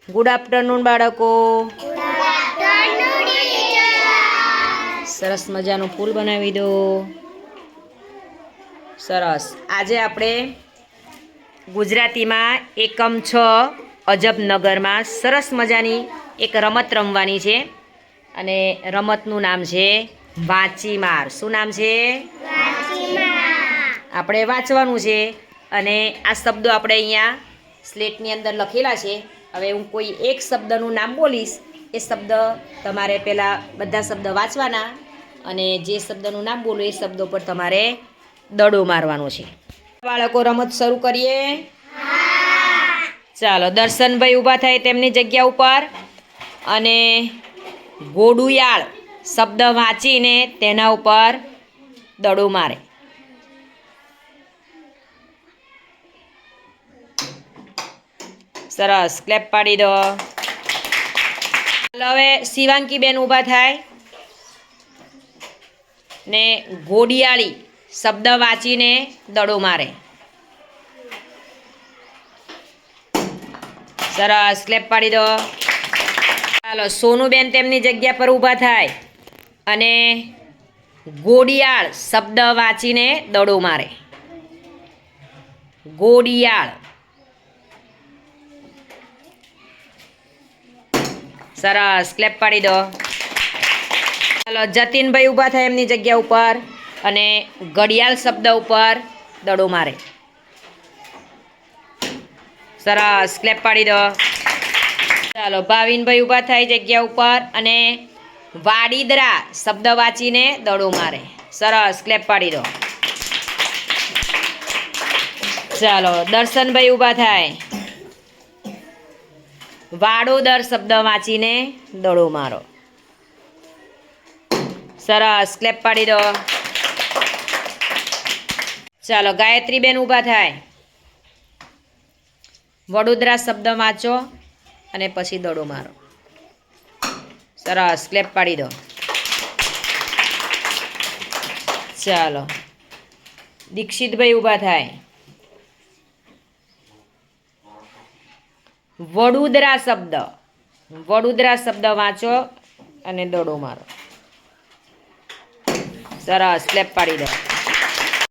Good afternoon બાળકો. સરસ મજાનું ફૂલ બનાવી દો. સરસ. આજે આપણે ગુજરાતીમાં એકમ 6 અજબનગરમાં સરસ મજાની એક રમત રમવાની છે અને રમતનું નામ છે વાંચી માર. શું નામ છે? આપણે વાંચવાનું છે અને આ શબ્દો આપણે અહીંયા સ્લેટની અંદર લખેલા છે. હવે હું કોઈ એક શબ્દનું નામ બોલીશ, એ શબ્દ તમારે પહેલાં બધા શબ્દ વાંચવાના અને જે શબ્દનું નામ બોલું એ શબ્દો પર તમારે દડો મારવાનો છે. બાળકો, રમત શરૂ કરીએ. ચાલો, દર્શનભાઈ ઊભા થાય તેમની જગ્યા ઉપર અને ઘોડિયાળ શબ્દ વાંચીને તેના ઉપર દડો મારે. સરસ, ક્લેપ પાડી દો. હવે શિવાંકી બેન ઊભા થાય ને ઘોડિયાળી શબ્દ વાંચીને દડો મારે. સરસ, ક્લેપ પાડી દો. ચાલો, સોનુબેન તેમની જગ્યા પર ઊભા થાય અને ઘોડિયાળ શબ્દ વાંચીને દડો મારે. ઘોડિયાળ. સરસ, ક્લેપ પાડી દો. ચાલો, જતીનભાઈ ઊભા થાય એમની જગ્યા ઉપર અને ઘડિયાળ શબ્દ ઉપર દડો મારે. સરસ, ક્લેપ પાડી દો. ચાલો, ભાવિનભાઈ ઊભા થાય જગ્યા ઉપર અને વાડીદરા શબ્દ વાંચીને દડો મારે. સરસ, ક્લેપ પાડી દો. ચાલો, દર્શનભાઈ ઊભા થાય, વાડોદર શબ્દ વાંચીને દડો મારો. સરસ, ક્લેપ પાડી દો. ચાલો, ગાયત્રીબેન ઊભા થાય, વડોદરા શબ્દ વાંચો અને પછી દડો મારો. સરસ, ક્લેપ પાડી દો. ચાલો, દીક્ષિતભાઈ ઊભા થાય, વડોદરા શબ્દ વાંચો અને દડો મારો. સરસ, ક્લેપ પાડી દો.